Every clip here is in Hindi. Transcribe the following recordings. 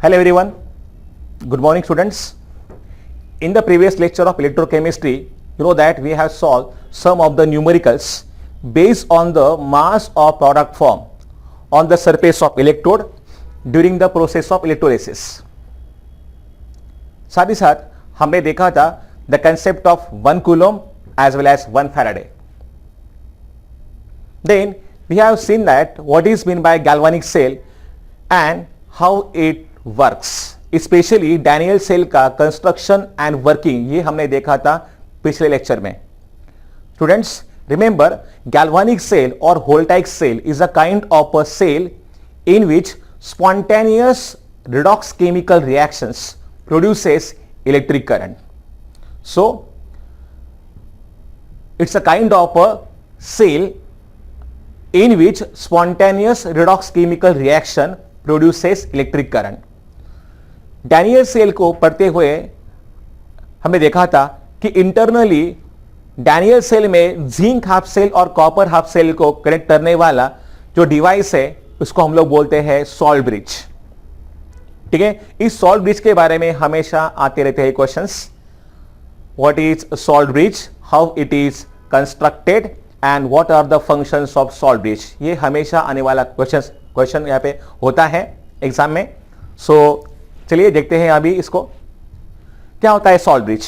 Hello everyone. Good morning students. In the previous lecture of electrochemistry, you know that we have solved some of the numericals based on the mass of product formed on the surface of electrode during the process of electrolysis. साथ ही साथ हमने देखा था the concept of 1 coulomb as well as 1 Faraday. Then we have seen that what is meant by galvanic cell and how it works, specially Daniell cell का कंस्ट्रक्शन एंड वर्किंग, ये हमने देखा था पिछले लेक्चर में. स्टूडेंट्स रिमेंबर, गैल्वानिक सेल और voltaic cell is a kind of a cell in which spontaneous redox chemical reactions produces electric current. So it's a kind of a cell in which spontaneous redox chemical reaction produces electric current. Daniell cell को पढ़ते हुए हमें देखा था कि इंटरनली डैनियल सेल में जिंक हाफ सेल और कॉपर हाफ सेल को कनेक्ट करने वाला जो डिवाइस है उसको हम लोग बोलते हैं सॉल्ट ब्रिज. ठीक है, इस सॉल्ट ब्रिज के बारे में हमेशा आते रहते हैं questions. What is salt bridge, how it is constructed and what are the functions of salt bridge, ये हमेशा आने वाला क्वेश्चन यहां पे होता है एग्जाम में. सो चलिए देखते हैं अभी इसको. क्या होता है salt bridge?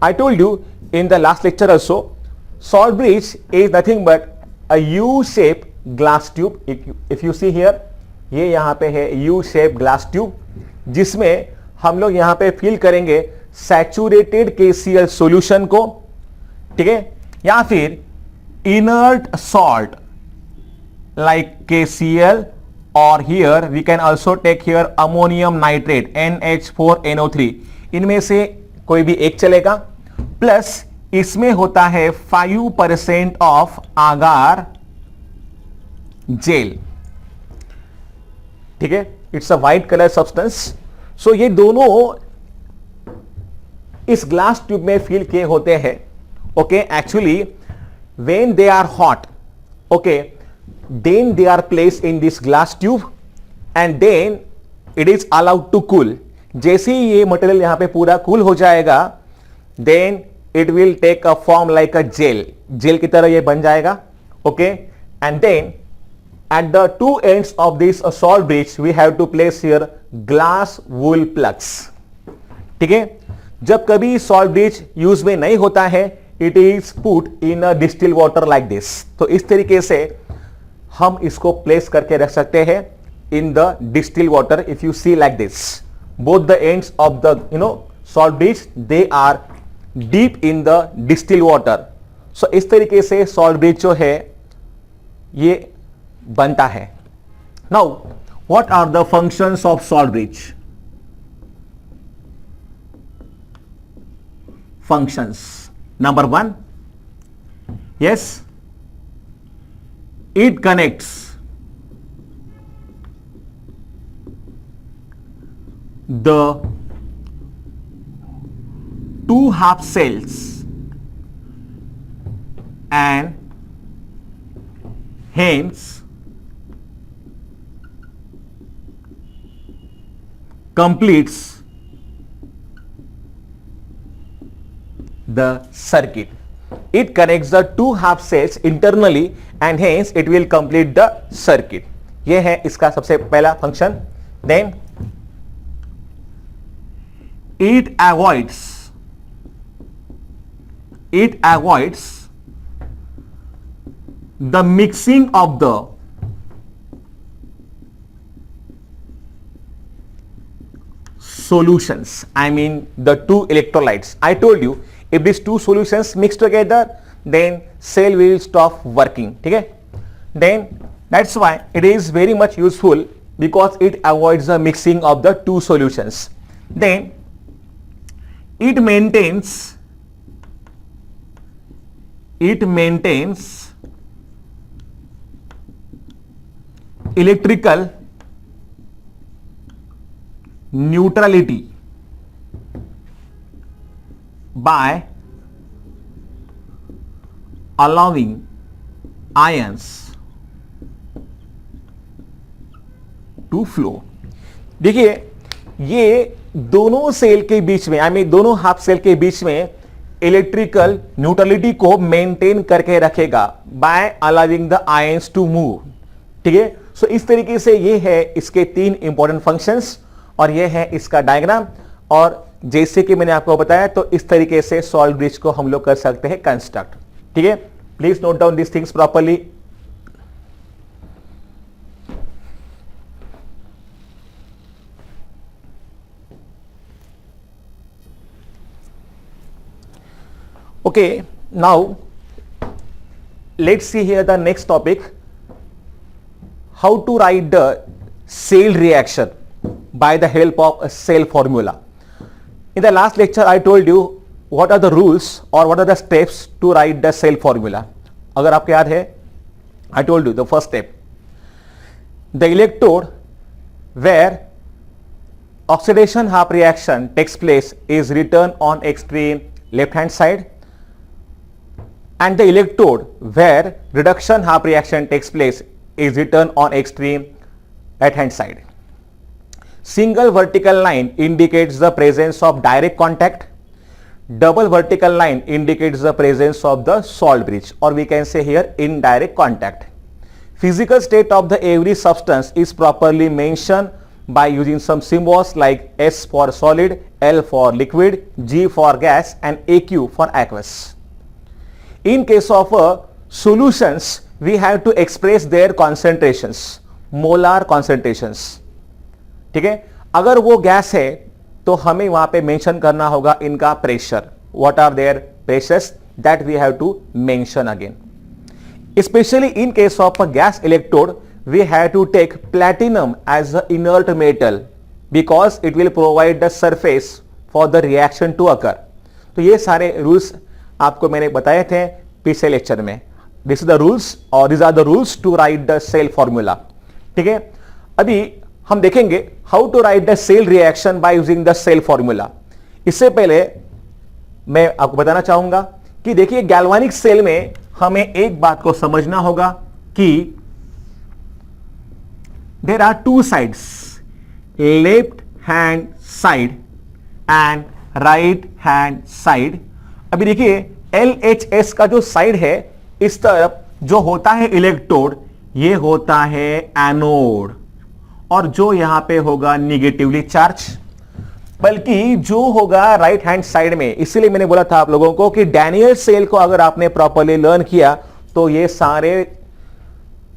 I told you in the last lecture also, salt bridge is nothing but a U shape glass tube. If you see here, ये यहां पे है यू शेप ग्लास ट्यूब, जिसमें हम लोग यहां पे फिल करेंगे सैचुरेटेड KCl सॉल्यूशन को. ठीक है, या फिर inert salt like KCl, or here we can also take here ammonium nitrate NH4NO3. इनमें से कोई भी एक चलेगा. प्लस इसमें होता है 5% ऑफ आगार जेल. ठीक है, it's a white colour substance. So ये दोनों इस ग्लास ट्यूब में फिल किए होते हैं. Okay, actually when they are hot, okay, then they are placed in this glass tube and then it is allowed to cool. जैसे ही ये मटेरियल यहां पे पूरा कूल हो जाएगा, then it will take a form like a gel. Gel की तरह ये बन जाएगा. Okay, and then at the two ends of this salt bridge we have to place here glass wool plugs. ठीक है, जब कभी सॉल्ट ब्रिज यूज में नहीं होता है, it is put in a distilled water like this. तो इस तरीके से हम इसको प्लेस करके रख सकते हैं in the distil water. If you see like this, both the ends of the salt bridge they are deep in the distil water. So इस तरीके से सॉल्ट ब्रिज जो है ये बनता है. Now what are the functions of salt bridge? Functions number 1, yes, it connects the two half cells and hence completes the circuit. It connects the two half cells internally and hence it will complete the circuit. ये है इसका सबसे पहला function. Then it avoids the mixing of the solutions. I mean the two electrolytes. I told you, if these two solutions mix together, then cell will stop working. ठीक है, then that's why it is very much useful because it avoids the mixing of the two solutions. Then it maintains electrical neutrality by allowing ions to flow. देखिए ये दोनों सेल के बीच में, आई मीन दोनों हाफ सेल के बीच में इलेक्ट्रिकल न्यूट्रलिटी को मेंटेन करके रखेगा by allowing the ions to move. ठीक है, सो इस तरीके से ये है इसके 3 इंपॉर्टेंट फंक्शंस और ये है इसका डायग्राम। और जैसे कि मैंने आपको बताया तो इस तरीके से सॉल्ट ब्रिज को हम लोग कर सकते हैं कंस्ट्रक्ट। ठीक है, please note down this things properly. Okay, now let's see here the next topic, how to write the Sale reaction by the help of a Sale formula. In the last lecture I told you what are the rules or what are the steps to write the Sale formula. अगर आपको याद है, I told you the first step, the electrode where oxidation half reaction takes place is written on extreme left hand side, and the electrode where reduction half reaction takes place is written on extreme right hand side. Single vertical line indicates the presence of direct contact. Double vertical line indicates the presence of the salt bridge, or we can say here indirect contact. Physical state of the every substance is properly mentioned by using some symbols like S for solid, L for liquid, G for gas and AQ for aqueous. In case of solutions, we have to express their concentrations, molar concentrations. ठीक है, अगर वो गैस है तो हमें वहां पे मेंशन करना होगा इनका pressure, what are their pressures, that we have to mention again. Especially in case of a gas electrode, we have to take platinum as an inert metal because it will provide the surface for the reaction to occur. तो ये सारे रूल्स आपको मैंने बताए थे पिछले लेक्चर में. दिस इज द रूल्स और this are the rules to write the cell formula. ठीक है, अभी हम देखेंगे how to write the cell reaction by using the cell formula. इससे पहले मैं आपको बताना चाहूंगा कि देखिए गैल्वानिक सेल में हमें एक बात को समझना होगा कि there are 2 sides, left hand side and right hand side. अभी देखिए LHS का जो साइड है, इस तरफ जो होता है इलेक्ट्रोड, ये होता है एनोड, और जो यहां पे होगा निगेटिवली चार्ज. बल्कि जो होगा राइट हैंड साइड में, इसीलिए मैंने बोला था आप लोगों को कि डैनियल सेल को अगर आपने प्रॉपर्ली लर्न किया तो ये सारे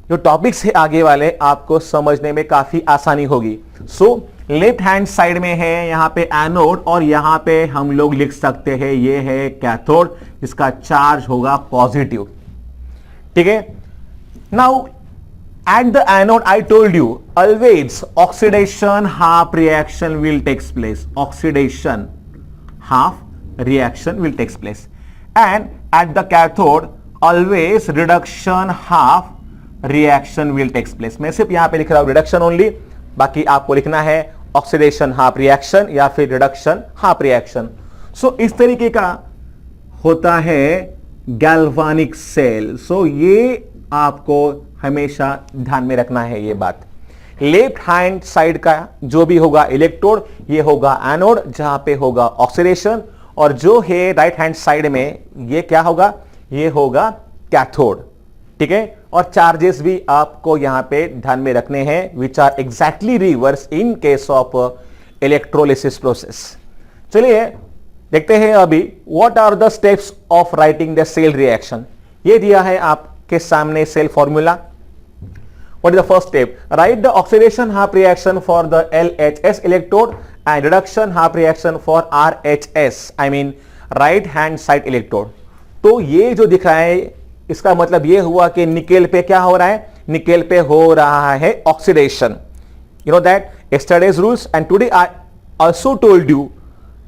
जो टॉपिक्स है आगे वाले आपको समझने में काफी आसानी होगी. सो लेफ्ट हैंड साइड में है यहां पे एनोड, और यहां पे हम लोग लिख सकते हैं ये है कैथोड, जिसका चार्ज होगा पॉजिटिव. ठीक है, now at the anode I told you always oxidation half reaction will takes place. Oxidation half reaction will takes place. And at the cathode always reduction half reaction will takes place. मैं सिर्फ यहां पे लिख रहा हूं रिडक्शन ओनली, बाकी आपको लिखना है ऑक्सीडेशन हाफ रिएक्शन या फिर रिडक्शन हाफ रिएक्शन. सो इस तरीके का होता है गैल्वानिक सेल. सो ये आपको हमेशा ध्यान में रखना है ये बात. लेफ्ट हैंड साइड का जो भी होगा इलेक्ट्रोड, ये होगा एनोड जहां पे होगा ऑक्सीडेशन, और जो है राइट हैंड साइड में ये क्या होगा, ये होगा कैथोड. ठीक है, और चार्जेस भी आपको यहां पे ध्यान में रखने हैं, which are exactly reverse in case of electrolysis process. चलिए देखते हैं अभी what are the steps of writing the cell reaction. ये दिया है आपके सामने cell formula. What is the first step? Write the oxidation half reaction for the LHS electrode and reduction half reaction for RHS, I mean right hand side electrode. तो ये जो दिख रहा है इसका मतलब ये हुआ कि निकेल पे क्या हो रहा है, निकेल पे हो रहा है oxidation. You know that yesterday's rules and today I also told you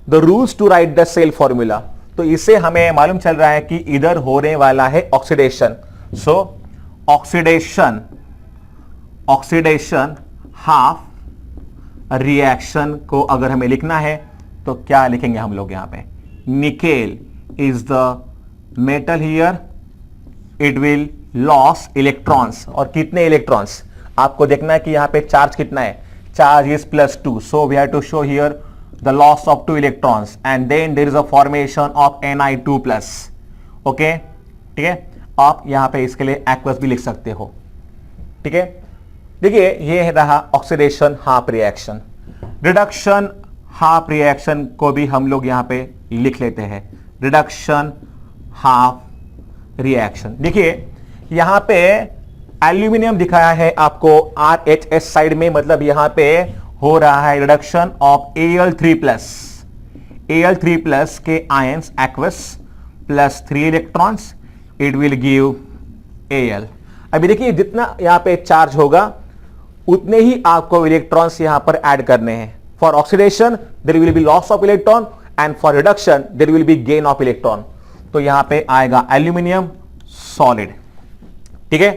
the rules to write the cell formula. तो इससे हमें मालूम चल रहा है कि इधर होने वाला है ऑक्सीडेशन. सो ऑक्सीडेशन, ऑक्सीडेशन हाफ रिएक्शन को अगर हमें लिखना है तो क्या लिखेंगे हम लोग यहां पे, nickel is the metal here, it will loss electrons. और कितने इलेक्ट्रॉन्स आपको देखना है कि यहां पे चार्ज कितना है, charge is +2, so we have to show here the loss of 2 electrons and then there is a formation of Ni2+. Okay, ठीक है, आप यहां पे इसके लिए एक्वस भी लिख सकते हो, ठीक है। देखिए ये रहा oxidation half reaction. Reduction half reaction को भी हम लोग यहां पे लिख लेते हैं, रिडक्शन हाफ रिएक्शन। देखिए यहां पे एल्यूमिनियम दिखाया है आपको RHS साइड में, मतलब यहां पे हो रहा है रिडक्शन ऑफ Al3+, Al3+ के ions aqueous plus 3 electrons, it will give Al। अभी देखिए जितना यहां पे चार्ज होगा उतने ही आपको इलेक्ट्रॉन्स यहां पर ऐड करने हैं। For oxidation there will be loss of electron and for reduction there will be gain of electron. तो यहां पे आएगा एल्यूमिनियम सॉलिड, ठीक है।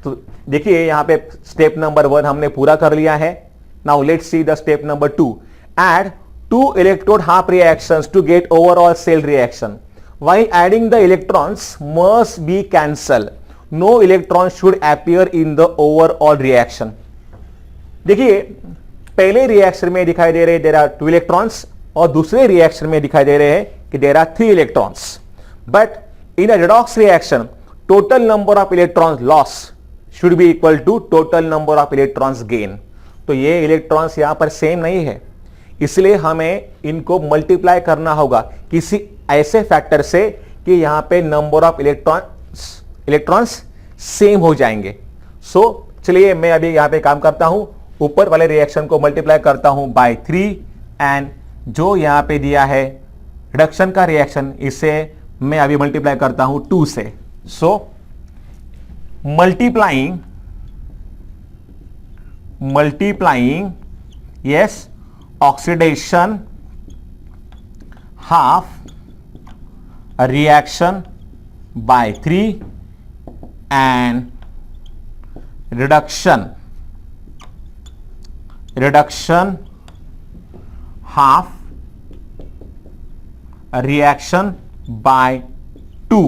तो देखिए यहां पे स्टेप नंबर 1 हमने पूरा कर लिया है। Now let's see the step number 2। Add 2 electrode half reactions to get overall cell reaction. While adding the electrons must be cancelled. No electron should appear in the overall reaction. देखिए पहले रिएक्शन में दिखाई दे रहे देयर आर 2 इलेक्ट्रॉन्स और दूसरे रिएक्शन में दिखाई दे रहे हैं कि there are 3 electrons. But in a redox reaction total number of electrons loss should be equal to total number of electrons gain। तो ये इलेक्ट्रॉन्स यहां पर सेम नहीं है, इसलिए हमें इनको मल्टीप्लाई करना होगा किसी ऐसे फैक्टर से कि यहां पे नंबर ऑफ इलेक्ट्रॉन्स सेम हो जाएंगे। सो चलिए मैं अभी यहां पे काम करता हूं, ऊपर वाले रिएक्शन को मल्टीप्लाई करता हूं बाय 3 एंड जो यहां पे दिया है रिडक्शन का रिएक्शन इसे मैं अभी मल्टीप्लाई करता हूं 2 से। सो multiplying yes oxidation half a reaction by 3 and reduction half a reaction by 2।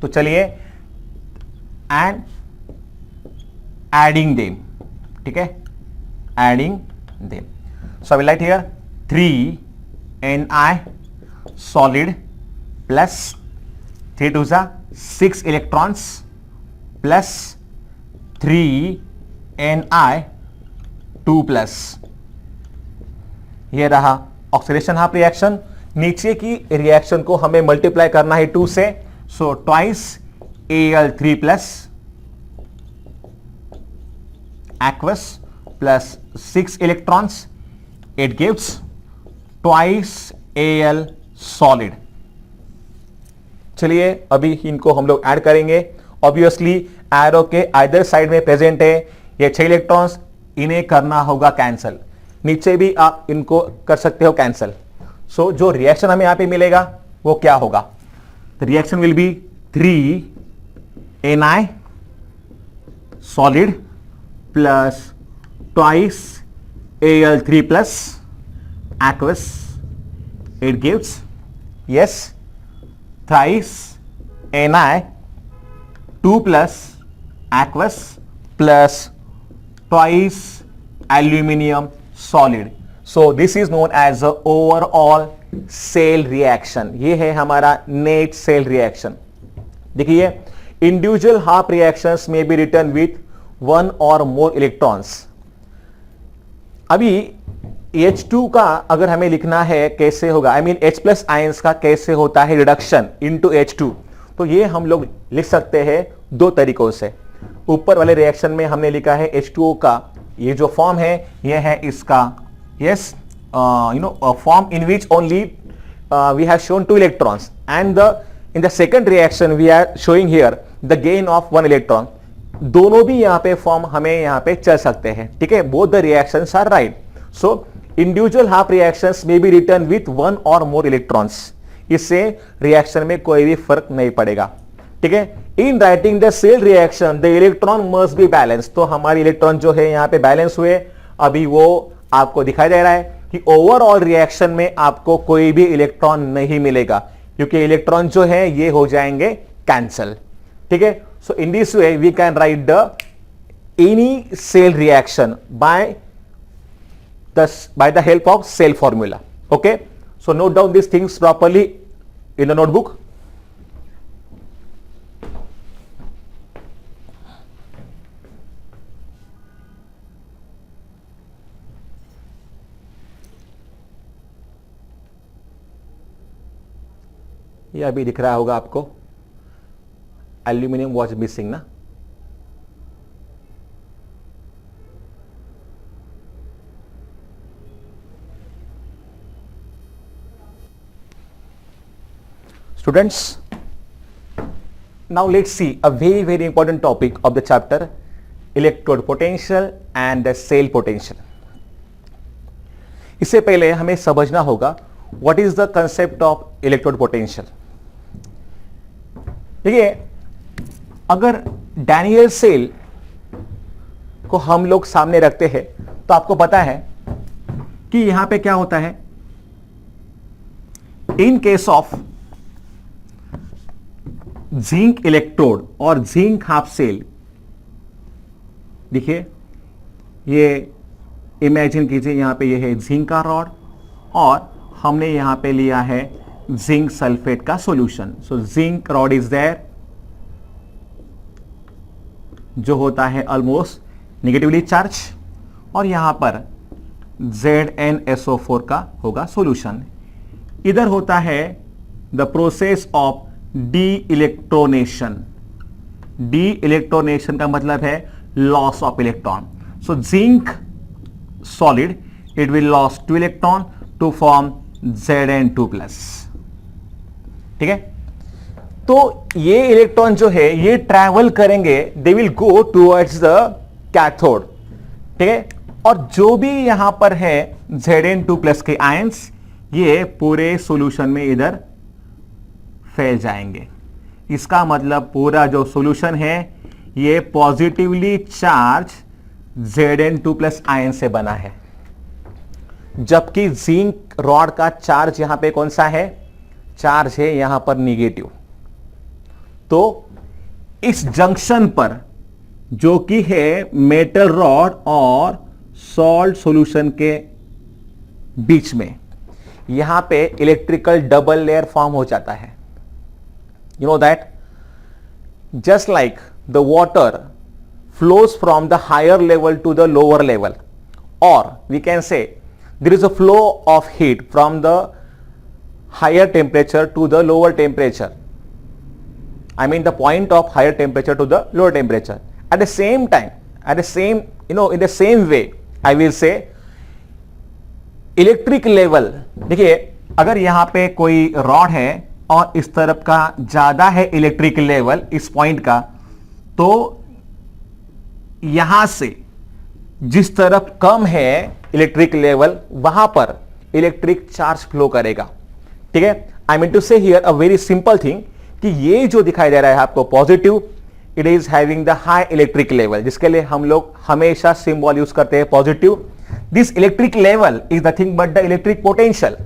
तो चलिए and adding them, ठीक है, adding them। So I will write here 3 Ni solid plus 3 to the 6 electrons plus 3 Ni 2+। ये रहा ऑक्सीडेशन हाफ रिएक्शन। नीचे की रिएक्शन को हमें मल्टीप्लाई करना है 2 से, so twice Al3+ aqueous plus 6 electrons, it gives twice Al solid। चलिए अभी इनको हम लोग ऐड करेंगे। ऑब्वियसली एरो के आइदर साइड में प्रेजेंट है ये 6 इलेक्ट्रॉन्स, इन्हें करना होगा कैंसल। नीचे भी आप इनको कर सकते हो कैंसल। सो जो रिएक्शन हमें यहां पे मिलेगा वो क्या होगा? Reaction will be 3 Ni solid plus twice Al3+ aqueous, it gives yes thrice Ni 2+ aqueous plus twice aluminium solid। So this is known as the overall cell reaction। ये है हमारा नेट सेल रिएक्शन। देखिए इंडिविजुअल हाफ रिएक्शंस में be return with 1 or more electrons. अभी H2 का अगर हमें लिखना है कैसे होगा, आई मीन H+ आयंस का कैसे होता है रिडक्शन इनटू H2, तो ये हम लोग लिख सकते हैं 2 तरीकों से। ऊपर वाले रिएक्शन में हमने लिखा है H2O का ये जो फॉर्म है ये है इसका yes form in which only we have shown 2 electrons and in the second reaction we are showing here the gain of 1 electron। दोनों भी यहाँ पे फॉर्म हमें यहाँ पे चल सकते हैं, ठीक है। both the reactions are right। so individual half reactions may be written with 1 or more electrons। इससे रिएक्शन में कोई भी फर्क नहीं पड़ेगा, ठीक है। In writing the cell reaction the electron must be balance. तो हमारे इलेक्ट्रॉन जो है यहाँ पे बैलेंस हुए। अभी वो आपको दिखाई दे रहा है कि ओवरऑल रिएक्शन में आपको कोई भी इलेक्ट्रॉन नहीं मिलेगा क्योंकि इलेक्ट्रॉन जो है ये हो जाएंगे कैंसल, ठीक है। So in this way we can write the any cell reaction by by the help of cell formula. Okay, so note down these things properly in the notebook. ये अभी दिख रहा होगा आपको, एल्यूमिनियम वॉज मिसिंग ना. Students, now let's see a very important topic of the chapter, electrode potential and the cell potential. इससे पहले हमें समझना होगा what is the concept of electrode potential. देखिए, अगर डैनियल सेल को हम लोग सामने रखते हैं तो आपको पता है कि यहां पे क्या होता है. इन केस ऑफ जिंक इलेक्ट्रोड और जिंक हाफ सेल, देखिए ये इमेजिन कीजिए, यहां पे ये है जिंक का रॉड और हमने यहां पे लिया है जिंक सल्फेट का solution. So zinc rod is there जो होता है ऑलमोस्ट नेगेटिवली चार्ज, और यहां पर ZnSO4 का होगा सॉल्यूशन. इधर होता है the process of de electronation. De electronation का मतलब है loss of electron. So zinc solid it will loss 2 electron to form Zn2+. ठीक है, तो ये इलेक्ट्रॉन जो है ये ट्रैवल करेंगे, they will go towards the cathode. ठीक है, और जो भी यहां पर है Zn2+ के आयंस ये पूरे सॉल्यूशन में इधर फैल जाएंगे. इसका मतलब पूरा जो सॉल्यूशन है ये पॉजिटिवली चार्ज Zn2+ आयन से बना है, जबकि जिंक रॉड का चार्ज यहां पे कौन सा है, चार्ज है यहां पर निगेटिव. तो इस जंक्शन पर जो कि है मेटल रॉड और सॉल्ट सॉल्यूशन के बीच में, यहां पे इलेक्ट्रिकल डबल लेयर फॉर्म हो जाता है. You know that just like the water flows from the higher level to the lower level, or we can say there is a flow of heat from the higher temperature to the lower temperature. I mean the point of higher temperature to the lower temperature. At the same time, in the same way, I will say electric level. देखिए, अगर यहां पे कोई रॉड है और इस तरफ का ज्यादा है इलेक्ट्रिक लेवल इस पॉइंट का, तो यहां से जिस तरफ कम है इलेक्ट्रिक लेवल वहां पर इलेक्ट्रिक चार्ज फ्लो करेगा. ठीक है, आई मीन टू से here a very simple thing कि ये जो दिखाई दे रहा है आपको positive, it is having the high electric level, जिसके लिए हम लोग हमेशा सिंबल यूज करते हैं positive. This electric level is nothing but the electric potential.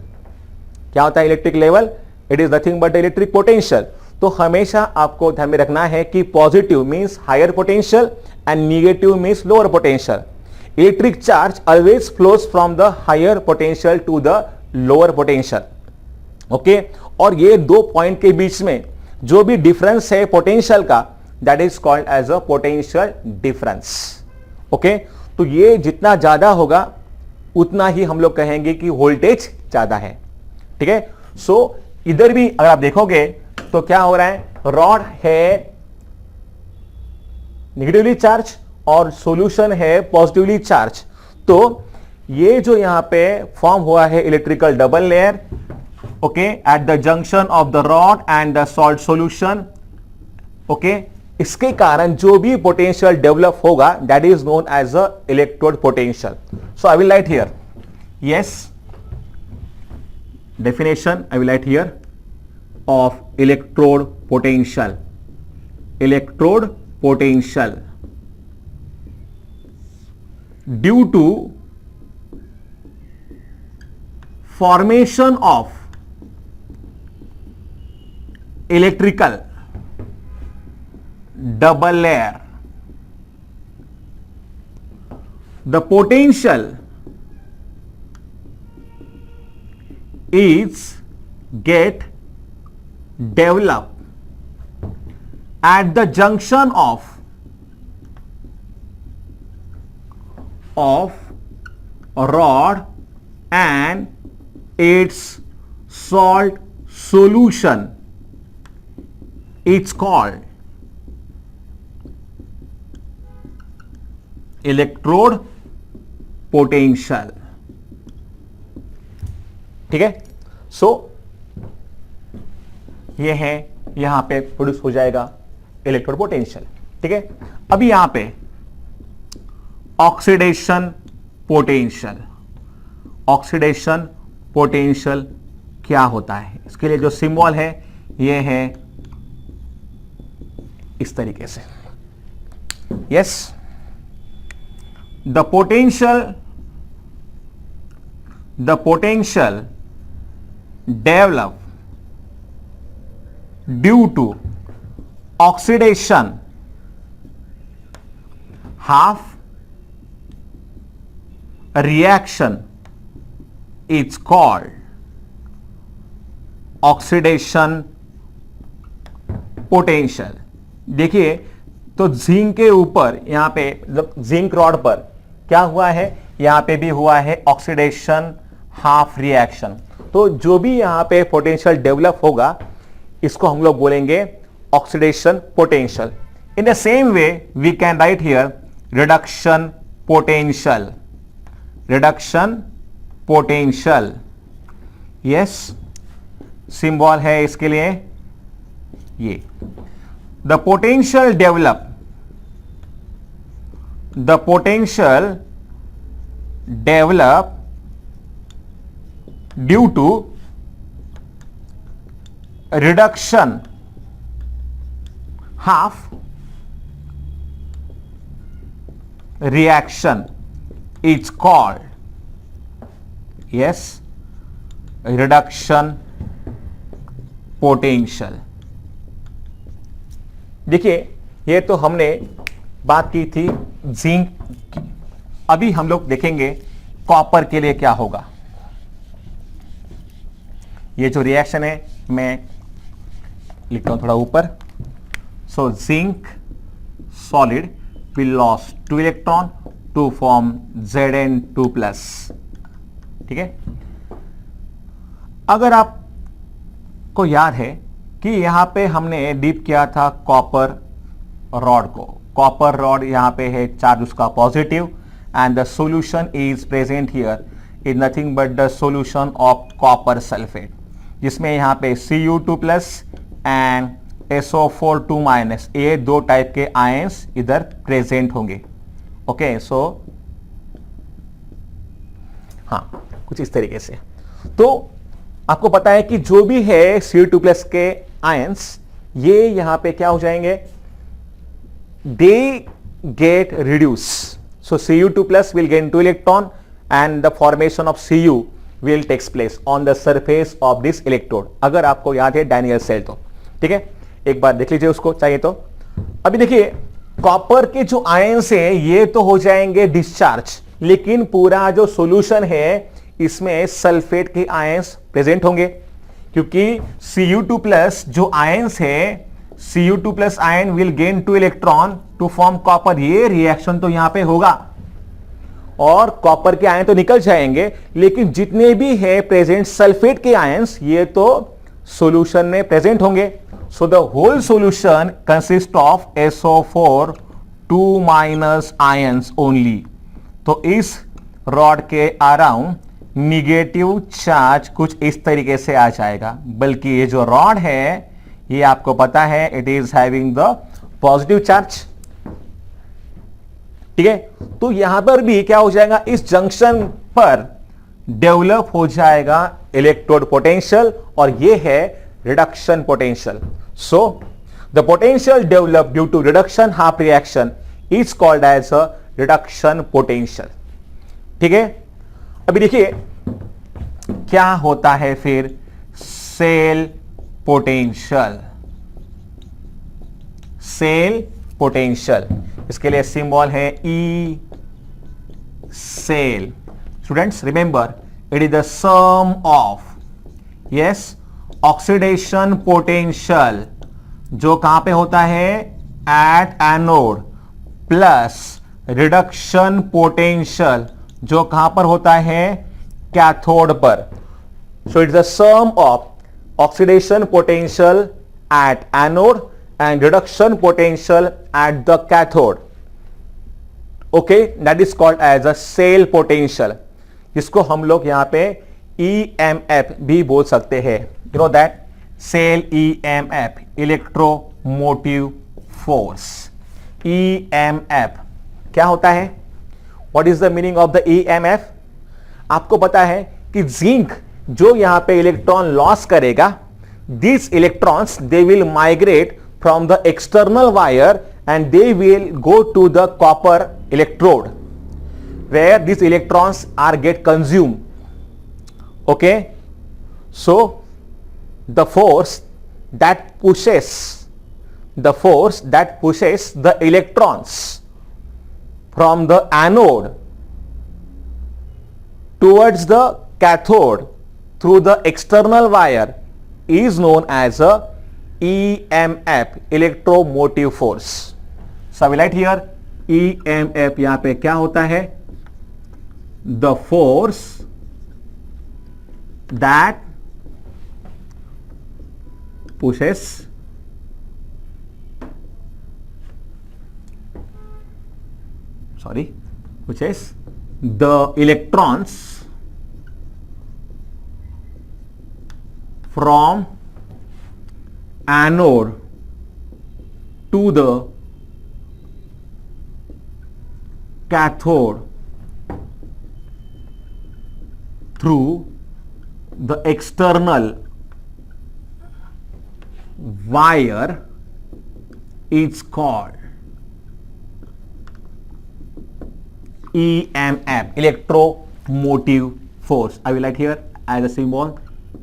क्या होता है electric level? It is nothing but electric potential. तो हमेशा आपको ध्यान में रखना है कि positive means higher potential and negative means lower potential. Electric charge always flows from the higher potential to the lower potential. Okay, और ये दो पॉइंट के बीच में जो भी डिफरेंस है पोटेंशियल का, that is called as a potential difference. Okay, तो ये जितना ज्यादा होगा उतना ही हम लोग कहेंगे कि वोल्टेज ज्यादा है. ठीक है, सो इधर भी अगर आप देखोगे तो क्या हो रहा है, रॉड है नेगेटिवली चार्ज और सॉल्यूशन है पॉजिटिवली चार्ज. तो ये जो यहां पे फॉर्म हुआ है electrical double layer, okay, at the junction of the rod and the salt solution. Okay, इसके कारण जो भी पोटेंशियल डेवलप होगा that is known as a electrode potential. So I will write here, yes, definition I will write here of electrode potential. Electrode potential due to formation of electrical double layer, the potential is get developed at the junction of rod and its salt solution. It's called electrode potential. ठीक है. सो ये है, यहां पे प्रोड्यूस हो जाएगा इलेक्ट्रोड पोटेंशियल. ठीक है. अभी यहां पे ऑक्सीडेशन पोटेंशियल. ऑक्सीडेशन पोटेंशियल क्या होता है, इसके लिए जो सिंबल है ये है इस तरीके से. Yes, the potential develop due to oxidation half reaction is called oxidation potential. देखिए, तो जिंक के ऊपर यहां पे जिंक रॉड पर क्या हुआ है, यहां पे भी हुआ है ऑक्सीडेशन हाफ रिएक्शन. तो जो भी यहां पे पोटेंशियल डेवलप होगा इसको हम लोग बोलेंगे oxidation potential. In the same way we can write here reduction potential. Reduction potential. Yes, symbol है इसके लिए ये. The potential develop due to reduction half reaction is called, yes, reduction potential. देखिए, ये तो हमने बात की थी जिंक की. अभी हम लोग देखेंगे कॉपर के लिए क्या होगा. ये जो रिएक्शन है मैं लिखता हूं थोड़ा ऊपर. So zinc solid will loss 2 electron to form Zn2+. ठीक है. अगर आपको याद है कि यहां पे हमने डीप किया था कॉपर रॉड को. कॉपर रॉड यहां पे है, चार्ज उसका positive, and the solution is present here is nothing but the solution of copper sulphate, जिसमें यहां पे Cu2+ एंड SO4 ये दो टाइप के आयंस इधर प्रेजेंट होंगे. ओके, सो हाँ, कुछ इस तरीके से. तो आपको पता है कि जो भी है Cu2+ के आयंस, ये यहां पे क्या हो जाएंगे, they get reduce. So Cu2+ will gain 2 electron and the formation of Cu will takes place on the surface of this electrode. अगर आपको याद है डैनियल सेल तो. ठीक है, एक बार देख लीजिए उसको चाहिए तो. अभी देखिए, कॉपर के जो आयंस है ये तो हो जाएंगे डिस्चार्ज, लेकिन पूरा जो सॉल्यूशन है इसमें सल्फेट के आयंस प्रेजेंट होंगे, क्योंकि Cu2+ जो आयंस है, Cu2+ ion will gain 2 electron to form copper. ये रिएक्शन तो यहां पे होगा और कॉपर के आयन तो निकल जाएंगे, लेकिन जितने भी है प्रेजेंट सल्फेट के आयंस ये तो सॉल्यूशन में प्रेजेंट होंगे. So the whole solution consist of SO4 2- ions only. तो इस रॉड के अराउंड निगेटिव चार्ज कुछ इस तरीके से आ जाएगा, बल्कि ये जो रॉड है ये आपको पता है it is having the positive charge. ठीक है. तो यहां पर भी क्या हो जाएगा, इस जंक्शन पर डेवलप हो जाएगा इलेक्ट्रोड पोटेंशियल, और ये है reduction potential. So the potential develop due to reduction half reaction is called as a reduction potential. ठीक है. अभी देखिए क्या होता है फिर सेल पोटेंशियल. सेल पोटेंशियल, इसके लिए सिंबल है E cell. Students remember, it is the sum of yes, oxidation potential जो कहां पे होता है, at anode, plus reduction potential जो कहां पर होता है, कैथोड पर. So it's the sum of oxidation potential at anode and reduction potential at the cathode. Okay, that is called as a cell potential, जिसको हम लोग यहां पे EMF भी बोल सकते हैं. You know that cell EMF, electromotive force. EMF क्या होता है? What is the meaning of the EMF? आपको पता है कि जिंक जो यहां पे इलेक्ट्रॉन लॉस करेगा, these electrons they will migrate from the external wire and they will go to the copper electrode where these electrons are get consumed. Okay, so the force that pushes the electrons from the anode towards the cathode through the external wire is known as a EMF, electromotive force. So we write here EMF. यहां पे क्या होता है? The force that pushes the electrons from anode to the cathode through the external wire is called EMF, electromotive force. I will write here as a symbol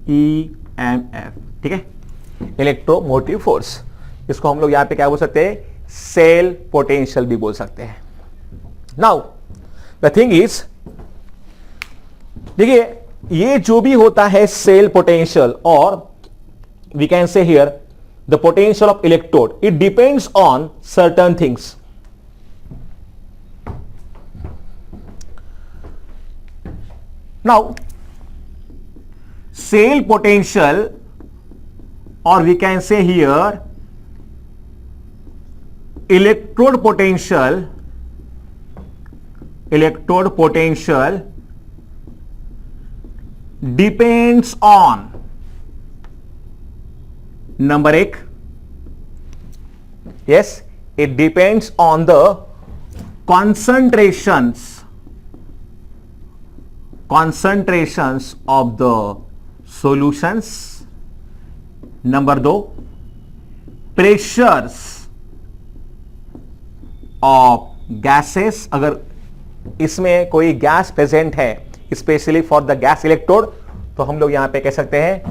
EMF. ठीक है, इलेक्ट्रोमोटिव फोर्स. इसको हम लोग यहां पे क्या बोल सकते हैं? सेल पोटेंशियल भी बोल सकते हैं. नाउ द थिंग इज, देखिए ये जो भी होता है सेल पोटेंशियल, और we can say here the potential of electrode, it depends on certain things. Now cell potential, or we can say here electrode potential depends on number 1. Yes, it depends on the concentrations of the solutions. Number 2, pressures of gases. अगर इसमें कोई गैस प्रेजेंट है, specially for the gas electrode, तो हम लोग यहां पे कह सकते हैं.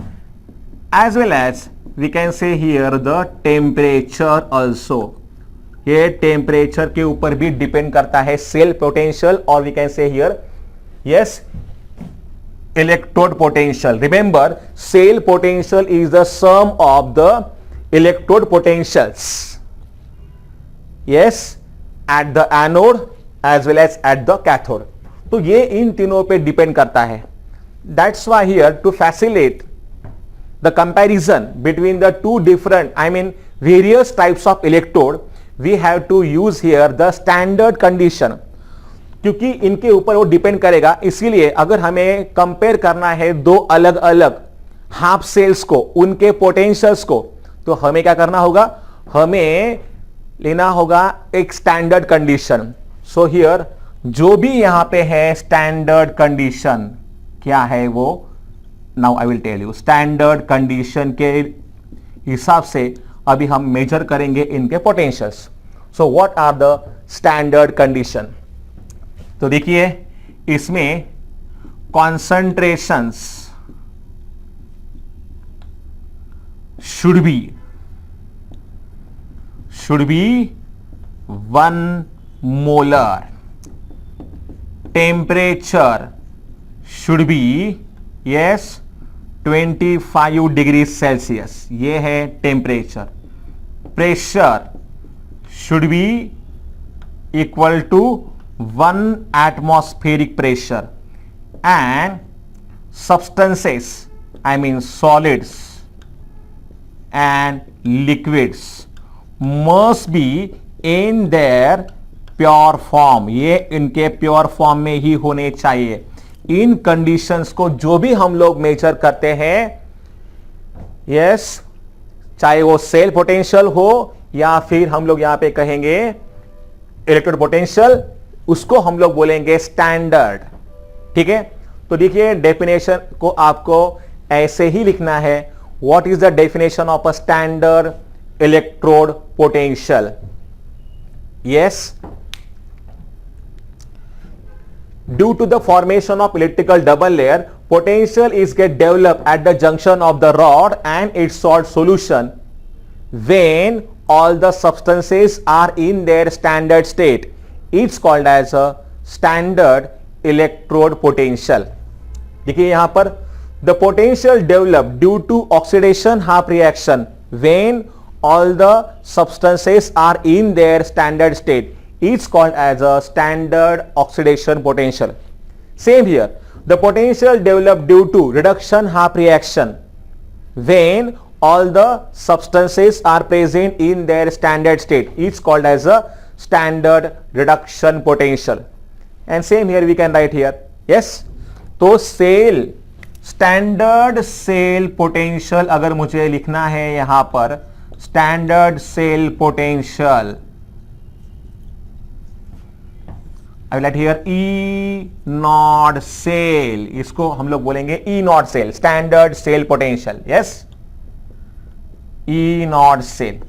As well as we can say here the temperature also. ये टेम्परेचर के ऊपर भी डिपेंड करता है सेल पोटेंशियल, और we can say here yes electrode potential. Remember, cell potential is the sum of the electrode potentials. Yes, at the anode as well as at the cathode. तो ये इन तीनों पे डिपेंड करता है. That's why here to facilitate the comparison between the two different, I mean various types of electrode, we have to use here the standard condition. क्योंकि इनके ऊपर वो डिपेंड करेगा, इसीलिए अगर हमें कंपेयर करना है दो अलग अलग हाफ सेल्स को, उनके पोटेंशियल्स को, तो हमें क्या करना होगा? हमें लेना होगा एक स्टैंडर्ड कंडीशन. सो हियर जो भी यहां पे है स्टैंडर्ड कंडीशन क्या है वो, now I will tell you. Standard condition के हिसाब से अभी हम मेजर करेंगे इनके potentials. So what are the standard condition? तो देखिए इसमें concentrations should be 1 molar. Temperature should be, yes, 25 degree Celsius, ये है temperature. Pressure should be equal to 1 atmospheric pressure and substances, I mean solids and liquids must be in their pure form, ये इनके प्योर फॉर्म में ही होने चाहिए। इन कंडीशंस को जो भी हम लोग मेजर करते हैं, यस, चाहे वो सेल पोटेंशियल हो या फिर हम लोग यहां पे कहेंगे इलेक्ट्रोड पोटेंशियल, उसको हम लोग बोलेंगे स्टैंडर्ड। ठीक है, तो देखिए डेफिनेशन को आपको ऐसे ही लिखना है। What is the definition of a standard electrode potential? Yes, due to the formation of electrical double layer, potential is get developed at the junction of the rod and its salt solution when all the substances are in their standard state. It's called as a standard electrode potential. देखिए यहां पर the potential developed due to oxidation half reaction when all the substances are in their standard state. It's called as a standard oxidation potential. Same here. The potential developed due to reduction half reaction when all the substances are present in their standard state. It's called as a standard reduction potential. And same here we can write here. Yes. तो सेल, स्टैंडर्ड सेल पोटेंशियल अगर मुझे लिखना है यहां पर, standard cell potential, I will write here E naught cell, इसको हम लोग बोलेंगे E naught cell, standard cell potential. Yes, E naught cell,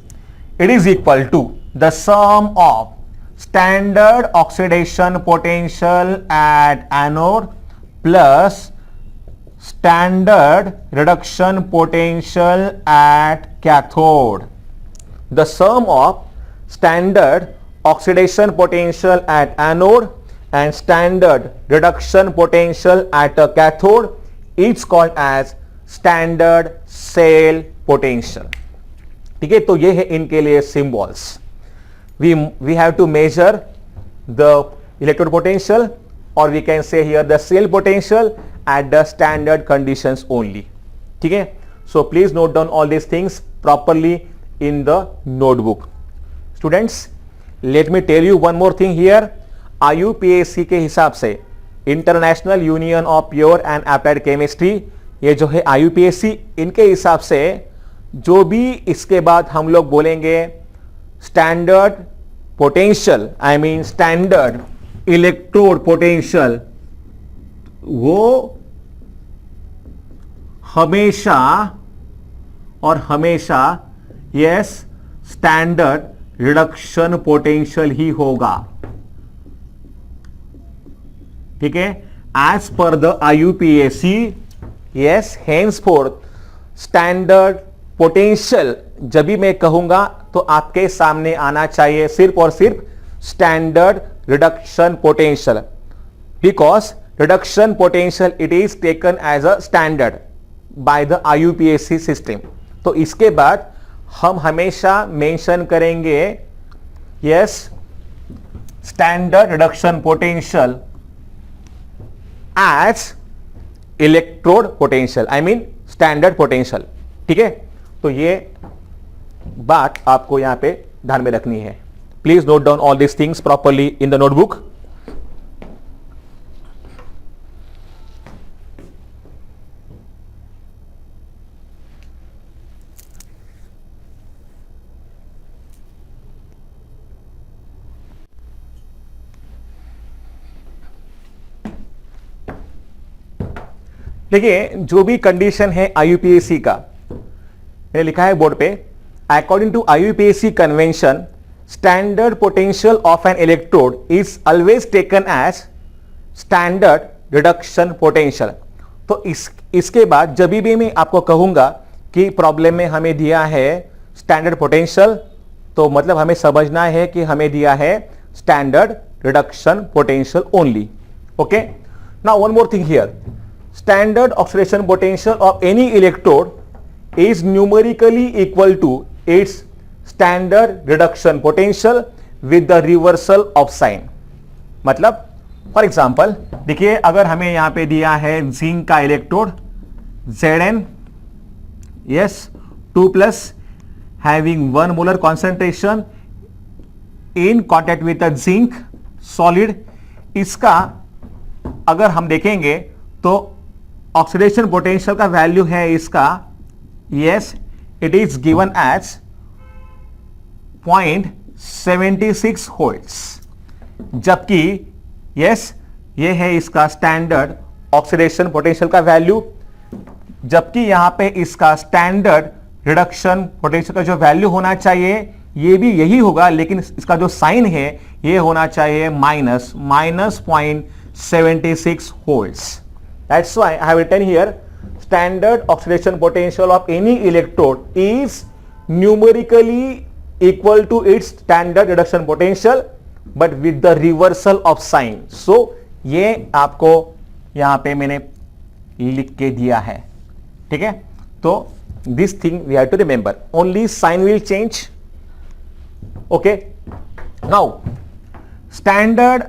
it is equal to the sum of standard oxidation potential at anode plus standard reduction potential at cathode. The sum of standard oxidation potential at anode and standard reduction potential at a cathode is called as standard cell potential. ठीक है, तो ये है इनके लिए symbols. We have to measure the electrode potential, or we can say here the cell potential at the standard conditions only. ठीक है, so please note down all these things properly in the notebook. Students, let me tell you one more thing here. IUPAC के हिसाब से, International Union of Pure and Applied Chemistry, ये जो है IUPAC, इनके हिसाब से जो भी इसके बाद हम लोग बोलेंगे standard potential, I mean standard electrode potential, वो हमेशा और हमेशा यस स्टैंडर्ड रिडक्शन पोटेंशियल ही होगा। ठीक है, as per the IUPAC, yes, henceforth standard potential जब भी मैं कहूंगा तो आपके सामने आना चाहिए सिर्फ और सिर्फ standard reduction potential, because reduction potential it is taken as a standard by the IUPAC system. तो इसके बाद हम हमेशा मेंशन करेंगे yes standard reduction potential as electrode potential, I mean standard potential. ठीक है, तो ये बात आपको यहां पे ध्यान में रखनी है। Please note down all this things properly in the notebook. देखिए जो भी कंडीशन है IUPAC का, मैंने लिखा है बोर्ड पे, according to IUPAC convention standard potential of an electrode is always taken as standard reduction potential. तो इसके बाद जब भी मैं आपको कहूंगा कि प्रॉब्लम में हमें दिया है स्टैंडर्ड पोटेंशियल, तो मतलब हमें समझना है कि हमें दिया है standard reduction potential only. Okay, now one more thing here, standard oxidation potential of any electrode is numerically equal to its standard reduction potential with the reversal of sign. मतलब फॉर एग्जाम्पल देखिए, अगर हमें यहां पे दिया है जिंक का electrode Zn, yes, 2+ having 1 molar concentration in contact with a zinc solid. इसका अगर हम देखेंगे तो ऑक्सीडेशन पोटेंशियल का वैल्यू है इसका, yes, it is given as 0.76 volts, जबकि यस ये है इसका स्टैंडर्ड ऑक्सीडेशन पोटेंशियल का वैल्यू, जबकि यहां पे इसका स्टैंडर्ड रिडक्शन पोटेंशियल का जो वैल्यू होना चाहिए ये भी यही होगा, लेकिन इसका जो साइन है ये होना चाहिए minus 0.76 volts. That's why I have written here standard oxidation potential of any electrode is numerically equal to its standard reduction potential but with the reversal of sign. So ये आपको यहां पे मैंने लिख के दिया है, ठीक है. तो this thing we have to remember, only sign will change. Okay, now standard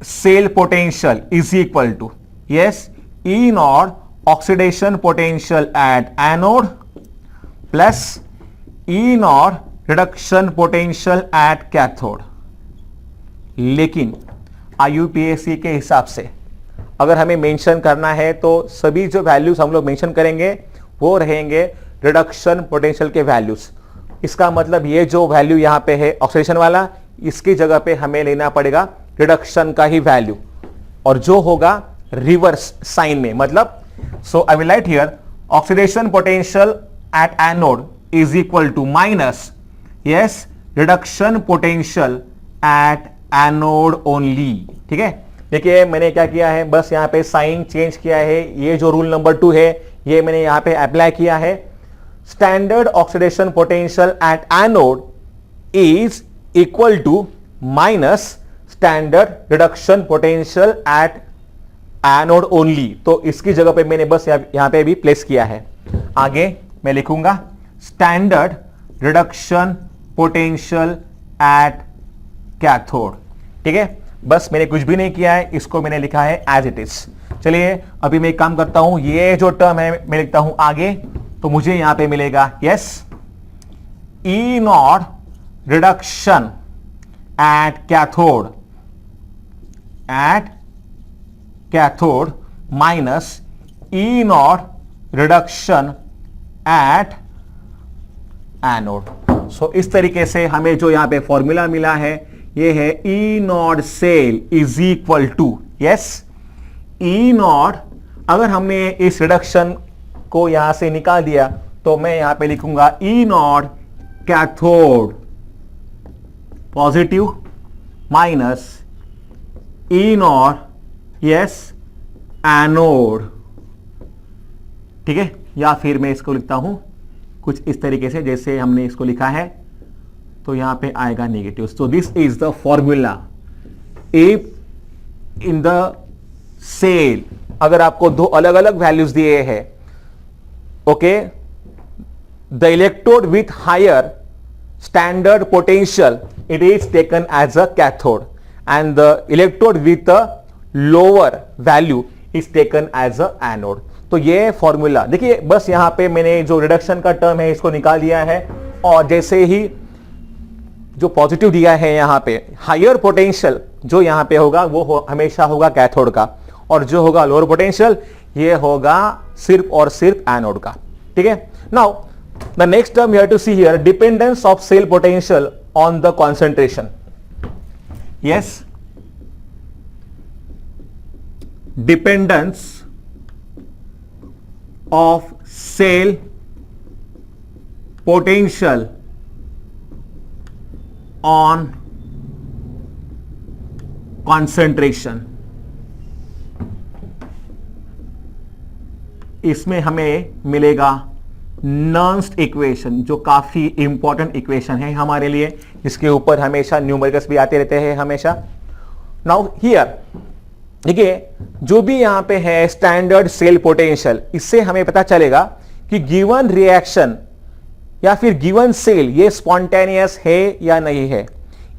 cell potential is equal to, yes, E naught oxidation potential at anode plus E naught reduction potential at cathode. लेकिन IUPAC के हिसाब से अगर हमें मेंशन करना है तो सभी जो वैल्यूज हम लोग मेंशन करेंगे वो रहेंगे रिडक्शन पोटेंशियल के वैल्यूज. इसका मतलब ये जो वैल्यू यहां पे है ऑक्सीडेशन वाला, इसकी जगह पे हमें लेना पड़ेगा रिडक्शन का ही वैल्यू, और जो होगा रिवर्स साइन में. मतलब so I will write here oxidation potential at anode is equal to minus, yes, reduction potential at anode only. ठीक है, देखिए मैंने क्या किया है, बस यहां पे साइन चेंज किया है. ये जो रूल नंबर 2 है ये मैंने यहां पे अप्लाई किया है. Standard oxidation potential at anode is equal to minus standard reduction potential at anode only. तो इसकी जगह पे मैंने बस यहां पे भी प्लेस किया है. आगे मैं लिखूंगा standard reduction potential at cathode. ठीक है, बस मैंने कुछ भी नहीं किया है, इसको मैंने लिखा है एज इट इज. चलिए अभी मैं एक काम करता हूं, ये जो टर्म है मैं लिखता हूं आगे, तो मुझे यहां पे मिलेगा yes E naught reduction at cathode minus E naught reduction at anode. So इस तरीके से हमें जो यहां पे फॉर्मूला मिला है ये है E naught cell is equal to, yes, E naught. अगर हमने इस रिडक्शन को यहां से निकाल दिया तो मैं यहां पे लिखूंगा E naught cathode positive minus E naught, yes, anode. ठीक है, या फिर मैं इसको लिखता हूं कुछ इस तरीके से जैसे हमने इसको लिखा है, तो यहां पे आएगा negative. So this is the formula. If in the cell अगर आपको दो अलग अलग वैल्यूज दिए हैं, okay, the electrode with higher standard potential it is taken as a cathode and the electrode with a lower value is taken as a anode. तो ये फॉर्मूला देखिए, बस यहां पे मैंने जो रिडक्शन का टर्म है इसको निकाल दिया है, और जैसे ही जो पॉजिटिव दिया है यहां पे हायर पोटेंशियल जो यहां पे होगा वो हमेशा होगा कैथोड का, और जो होगा लोअर पोटेंशियल ये होगा सिर्फ और सिर्फ एनोड का. ठीक है, now the next term you have to see here dependence of cell potential on the concentration. Yes, dependence of cell potential on concentration. इसमें हमें मिलेगा नर्न्स्ट इक्वेशन, जो काफी इंपॉर्टेंट इक्वेशन है हमारे लिए, इसके ऊपर हमेशा न्यूमेरिकल्स भी आते रहते हैं हमेशा. नाउ हियर देखिए जो भी यहां पे है स्टैंडर्ड सेल पोटेंशियल, इससे हमें पता चलेगा कि गिवन रिएक्शन या फिर गिवन सेल ये स्पॉन्टेनियस है या नहीं है।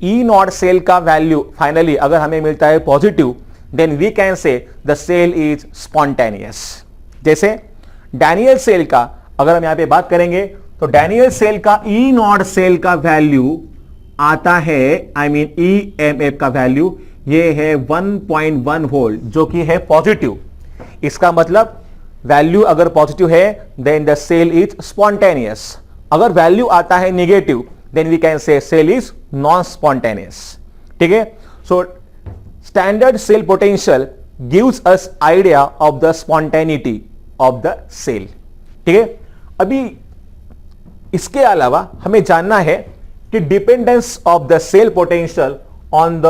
ई नॉट सेल का वैल्यू फाइनली अगर हमें मिलता है positive, then we can say the cell is spontaneous. जैसे डैनियल सेल का अगर हम यहां पे बात करेंगे तो डैनियल सेल का ई नॉट सेल का वैल्यू आता है, आई मीन ईएमएफ का वैल्यू ये है 1.1 वोल्ट, जो कि है पॉजिटिव। इसका मतलब वैल्यू अगर पॉजिटिव है then the cell is spontaneous. अगर वैल्यू आता है negative then we can say cell is non spontaneous. ठीक है, so standard cell potential gives us idea of the spontaneity of the cell. ठीक है, अभी इसके अलावा हमें जानना है कि dependence of the cell potential on the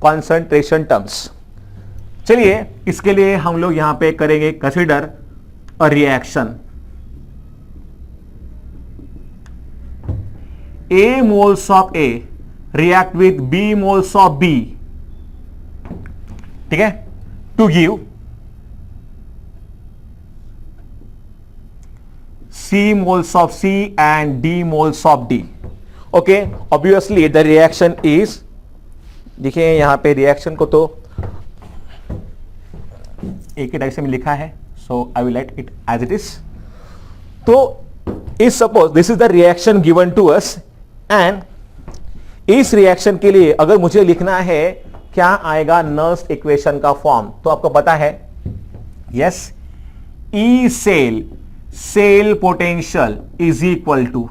concentration terms. चलिए इसके लिए हम लोग यहां पे करेंगे consider a reaction. A moles of A react with B moles of B, ठीक है, to give C moles of C and D moles of D. Okay, obviously the reaction is, देखिए यहां पे रिएक्शन को तो एक ही डायरेक्शन में लिखा है, so I will write it as it is. तो is suppose this is the reaction given to us and इस रिएक्शन के लिए अगर मुझे लिखना है क्या आएगा नर्स इक्वेशन का फॉर्म, तो आपको पता है yes, E cell cell potential is equal to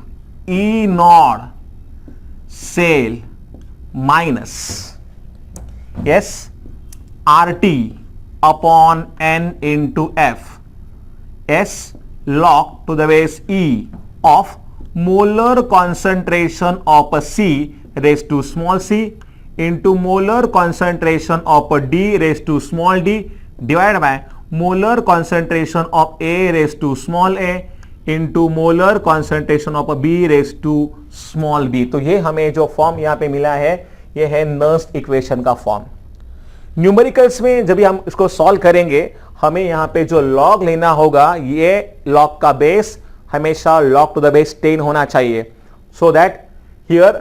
E naught cell minus yes R T upon n into F S log to the base E of molar concentration of a C raised to small c into molar concentration of a D raised to small d divided by molar concentration of A raised to small a into molar concentration of a B raised to small b। तो ये हमें जो फॉर्म यहाँ पे मिला है ये है नर्स इक्वेशन का फॉर्म। न्यूमेरिकल्स में जब भी हम इसको सॉल्व करेंगे हमें यहां पे जो लॉग लेना होगा, ये लॉग का बेस हमेशा लॉग टू द बेस 10 होना चाहिए, सो दैट हियर,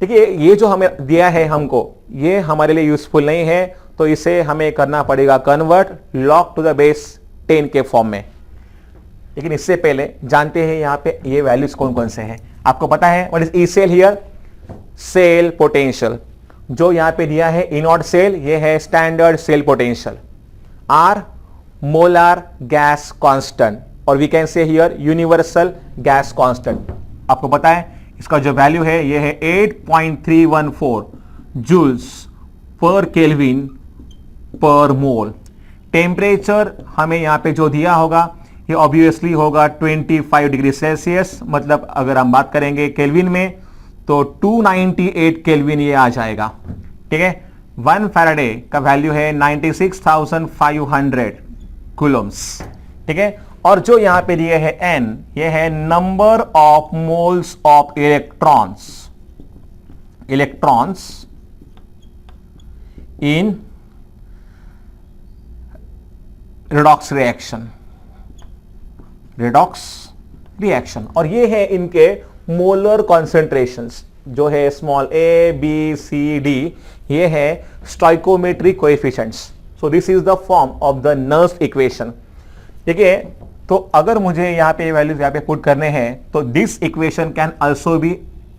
देखिए ये जो हमें दिया है हमको ये हमारे लिए यूजफुल नहीं है, तो इसे हमें करना पड़ेगा convert log to the base 10 के फॉर्म में। लेकिन इससे पहले जानते हैं यहां पे ये वैल्यूज कौन कौन से हैं। आपको पता है what is E cell here, cell potential जो यहां पे दिया है ई नॉट सेल, ये है standard cell potential. R molar gas constant, और we can say here universal gas constant. आपको पता है इसका जो वैल्यू है ये है 8.314 जूल्स पर केल्विन पर मोल। टेम्परेचर हमें यहां पे जो दिया होगा ये ऑब्वियसली होगा 25 डिग्री सेल्सियस, मतलब अगर हम बात करेंगे केल्विन में तो 298 केल्विन ये आ जाएगा। ठीक है, 1 फैराडे का वैल्यू है 96,500 कूलम्स। ठीक है, और जो यहां पे दिए है n, ये है number of moles of electrons in redox reaction, और ये है इनके मोलर कॉन्सेंट्रेशंस जो है small a b c d, ये है stoichiometric coefficients. So this is the form of the Nernst equation. देखिए, तो अगर मुझे यहां पे वैल्यूज यहां पे पुट करने हैं तो this equation can also be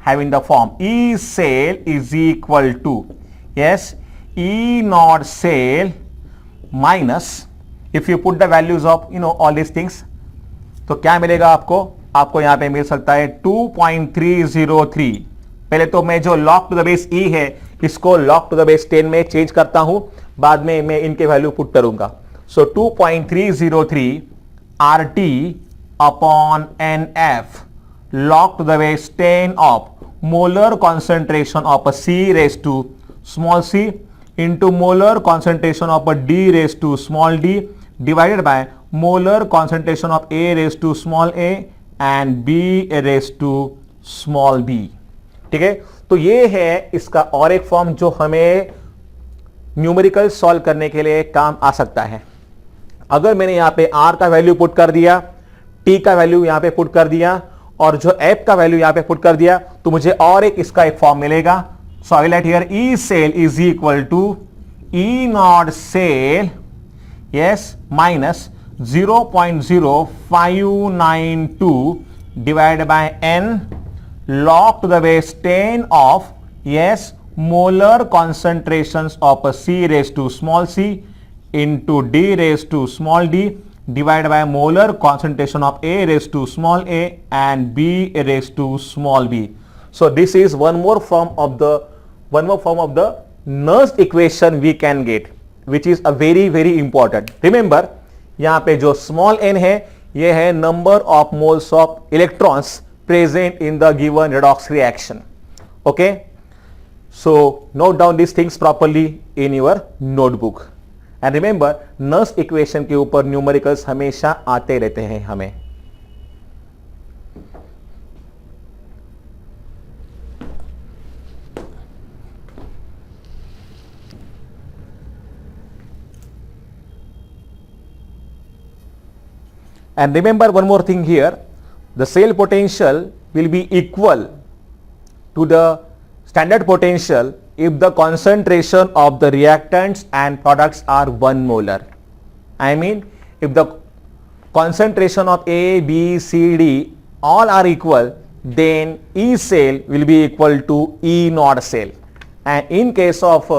having the form E cell is equal to yes E naught cell minus, if you put the values of all this things, तो क्या मिलेगा आपको यहां पे मिल सकता है 2.303। पहले तो मैं जो लॉग टू द बेस ई है इसको लॉग टू द बेस 10 में चेंज करता हूं, बाद में मैं इनके वैल्यू पुट करूंगा। सो 2.303 RT upon NF log to the base 10 of molar concentration of a C raised to small c into molar concentration of a D raised to small d divided by molar concentration of A raised to small a and B raised to small b। ठीक है, तो ये है इसका और एक फॉर्म जो हमें न्यूमेरिकल सॉल्व करने के लिए काम आ सकता है। अगर मैंने यहां पे R का वैल्यू पुट कर दिया, T का वैल्यू यहां पे पुट कर दिया और जो F का वैल्यू यहां पे पुट कर दिया, तो मुझे और एक इसका एक फॉर्म मिलेगा। So I will write here E cell is equal to E not cell yes minus 0.0592 divided by n log to the base 10 of yes molar concentrations of a C raised to small c into D raised to small d divided by molar concentration of A raised to small a and B raised to small b. So this is one more form of the Nernst equation we can get, which is a very important. Remember यहां पे जो स्मॉल n है ये है number of moles of electrons present in the given redox reaction. Okay, so note down this things properly in your notebook and remember Nernst equation के ऊपर न्यूमेरिकल्स हमेशा आते रहते हैं हमें. And remember one more thing here, the cell potential will be equal to the standard potential if the concentration of the reactants and products are 1 molar. I mean if the concentration of A, B, C, D all are equal, then E cell will be equal to E naught cell. And in case of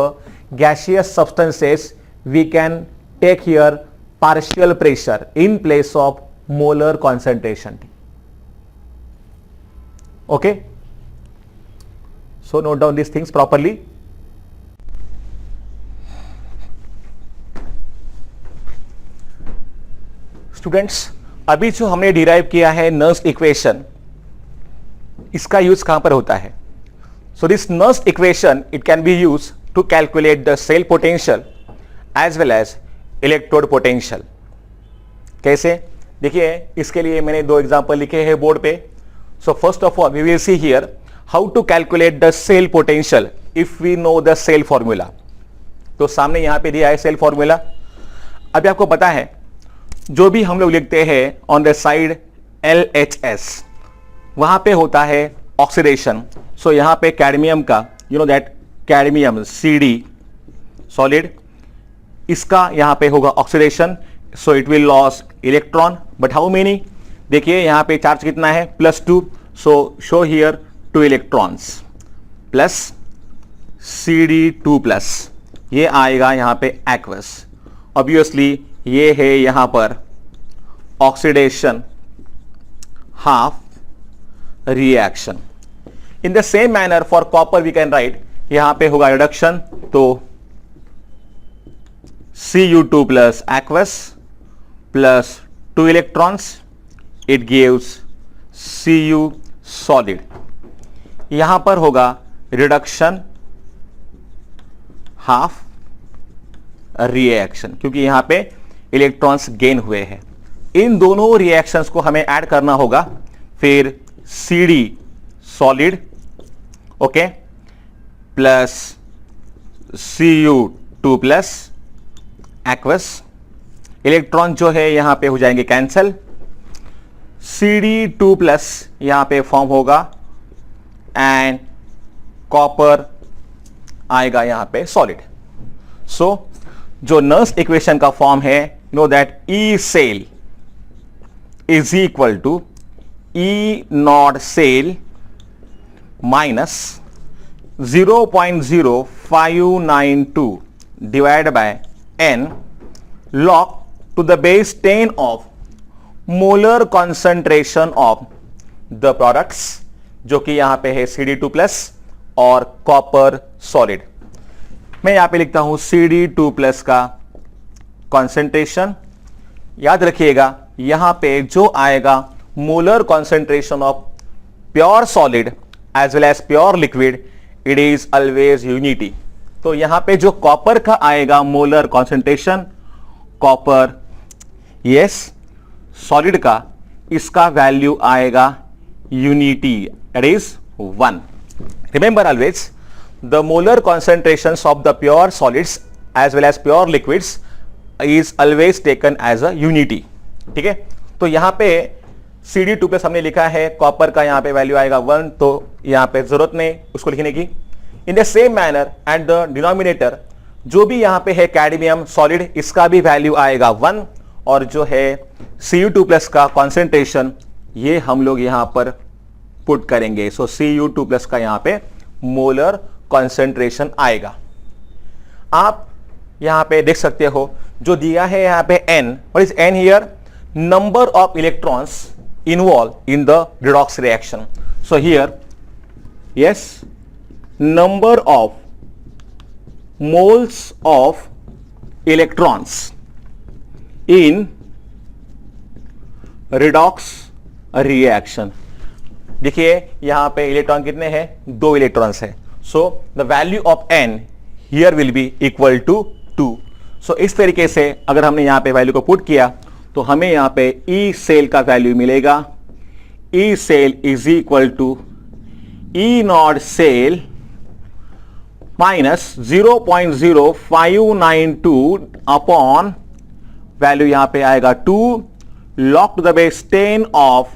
gaseous substances, we can take here partial pressure in place of molar concentration. Okay, so note down these things properly. Students, अभी जो हमने डिराइव किया है नर्स्ट इक्वेशन, इसका यूज कहां पर होता है? So this Nernst equation it can be use to calculate the cell potential as well as electrode potential. कैसे? देखिए, इसके लिए मैंने 2 एग्जांपल लिखे हैं बोर्ड पे. So first of all we will see here how to calculate the cell potential if we know the cell formula. तो सामने यहां पे दिया है सेल फॉर्मूला. अभी आपको पता है जो भी हम लोग लिखते हैं ऑन द साइड LHS, वहां पे होता है ऑक्सीडेशन. सो यहां पे कैडमियम का, you know that cadmium CD solid, इसका यहां पे होगा oxidation. So it will loss electron, but how many? देखिए यहां पे चार्ज कितना है? +2. सो show here 2 electrons plus CD2+, ये आएगा यहां पे एक्वस. ऑब्वियसली ये है यहां पर oxidation half reaction. In the same manner for copper we can write, यहां पे होगा रिडक्शन, तो Cu2+ aqueous plus 2 electrons, it gives Cu solid. यहां पर होगा रिडक्शन हाफ रिएक्शन, क्योंकि यहां पे इलेक्ट्रॉन्स गेन हुए हैं. इन दोनों रिएक्शंस को हमें ऐड करना होगा. फिर CD solid, okay, plus Cu2+ aqueous. Electron जो है यहां पे हो जाएंगे कैंसल. CD2+ यहां पे फॉर्म होगा एंड कॉपर आएगा यहां पे सॉलिड. सो जो नर्स्ट इक्वेशन का फॉर्म है, know that E cell is equal to E not cell minus 0.0592 divided by n log to the base 10 of molar concentration of the products, जो कि यहां पे है CD2+ और कॉपर सॉलिड. मैं यहां पे लिखता हूं CD2+ का कॉन्सेंट्रेशन. याद रखिएगा यहां पे जो आएगा molar concentration of pure solid as well as pure liquid, it is always unity. तो यहां पे जो कॉपर का आएगा molar concentration, copper yes solid का, इसका वैल्यू आएगा unity, that is 1. Remember always the molar concentrations of the pure solids as well as pure liquids is always taken as a unity. ठीक है, तो यहां पे CD2 प्लस हमने लिखा है, कॉपर का यहां पे वैल्यू आएगा 1, तो यहां पे जरूरत नहीं उसको लिखने की. इन the same manner at the denominator जो भी यहां पे है कैडमियम सॉलिड, इसका भी वैल्यू आएगा 1, और जो है Cu2 प्लस का कॉन्सेंट्रेशन ये हम लोग यहां पर पुट करेंगे. सो Cu2 प्लस का यहां पे मोलर कॉन्सेंट्रेशन आएगा. आप यहां पे देख सकते हो जो दिया है यहां पे N. What is N here? Number of electrons involve in the redox reaction. So here yes, number of moles of electrons in redox reaction. देखिए यहां पे इलेक्ट्रॉन कितने हैं? 2 इलेक्ट्रॉन्स है. So the value of N here will be equal to 2. So इस तरीके से अगर हमने यहां पे वैल्यू को पुट किया तो हमें यहां पे E सेल का वैल्यू मिलेगा. E cell is equal to E not cell minus 0.0592 upon value यहां पे आएगा 2 log to the base 10 of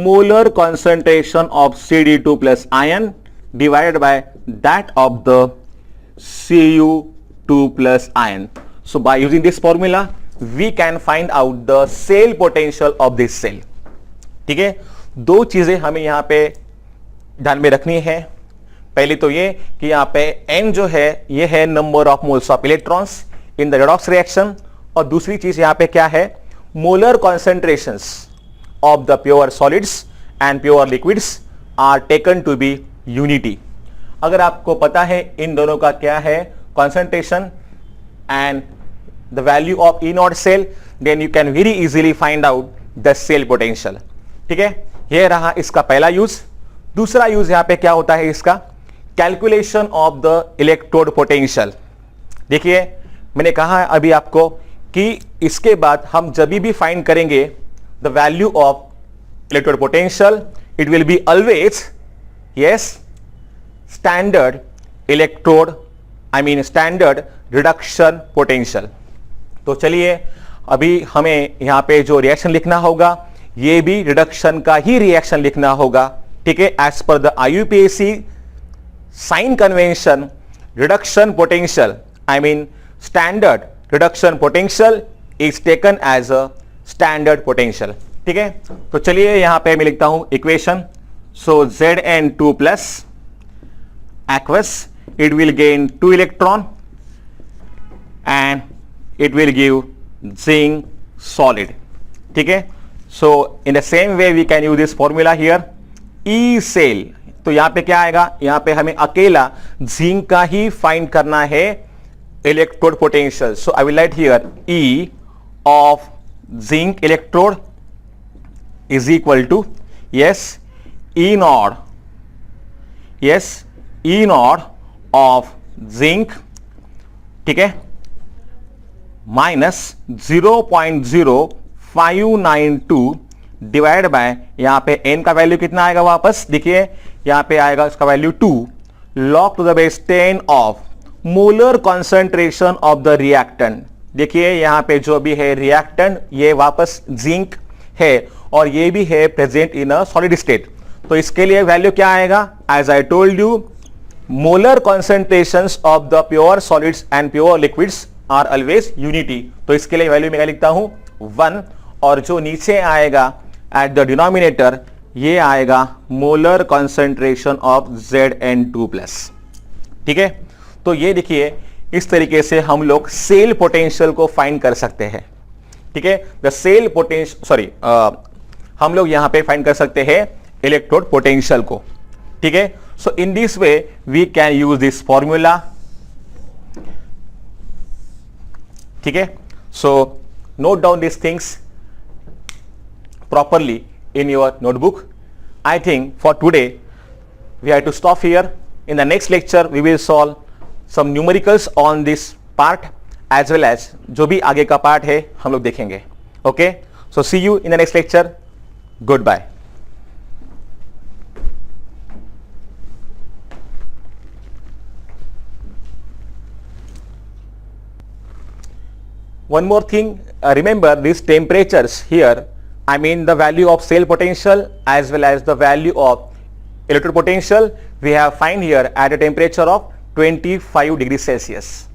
molar concentration of CD2 plus ion divided by that of the Cu2 plus ion. So by using this formula we can find out the cell potential of this cell. ठीक है, दो चीजें हमें यहां पे ध्यान में रखनी है. पहली तो ये कि यहां पे N जो है ये है number of moles of electrons in the redox reaction, और दूसरी चीज यहां पे क्या है? Molar concentrations of the pure solids and pure liquids are taken to be unity. अगर आपको पता है इन दोनों का क्या है concentration and the value of E naught cell, then you can very easily find out the cell potential. ठीक है, यह रहा इसका पहला यूज. दूसरा यूज यहां पे क्या होता है इसका? Calculation of the electrode potential. देखिए मैंने कहा अभी आपको कि इसके बाद हम जब भी फाइंड करेंगे the value of electrode potential, it will be always yes standard electrode, I mean standard reduction potential. तो चलिए अभी हमें यहां पे जो रिएक्शन लिखना होगा ये भी रिडक्शन का ही रिएक्शन लिखना होगा. ठीक है, as per the IUPAC sign convention, reduction potential, I mean standard reduction potential is taken as a standard potential. ठीक है, तो चलिए यहां पे मैं लिखता हूं equation. So Zn2 plus aqueous, it will gain 2 electron and it will give zinc solid. ठीक है, so in the same way we can use this formula here. E cell, तो यहां पे क्या आएगा? यहां पे हमें अकेला जिंक का ही फाइंड करना है electrode potential. So I will write here E of zinc electrode is equal to yes E naught, yes E naught of zinc, ठीक है, माइनस 0.0592 डिवाइड बाय यहां पे n का वैल्यू कितना आएगा? वापस देखिए यहां पे आएगा इसका value 2 log to the base 10 of molar concentration of the reactant. देखिए यहां पे जो भी है रिएक्टेंट ये वापस जिंक है और ये भी है present in a solid state. तो इसके लिए वैल्यू क्या आएगा? As I told you, molar concentrations of the pure solids and pure liquids are always unity. तो इसके लिए वैल्यू मैं लिखता हूं 1, और जो नीचे आएगा एट द डिनोमिनेटर ये आएगा molar concentration of Zn2 plus. ठीक है, तो ये देखिए इस तरीके से हम लोग सेल पोटेंशियल को फाइंड कर सकते हैं. ठीक है, द सेल पोटेंशियल, सॉरी हम लोग यहां पे फाइंड कर सकते हैं इलेक्ट्रोड पोटेंशियल को. ठीक है, so in this way we can use this formula. ठीक है, so note down this things properly in your notebook. I think for today we have to stop here. In the next lecture we will solve some numericals on this part as well as जो भी आगे का पार्ट है हम लोग देखेंगे. Okay, so see you in the next lecture. Goodbye. One more thing, remember these temperatures here, I mean the value of cell potential as well as the value of electrode potential we have find here at a temperature of 25 degrees Celsius.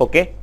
Okay.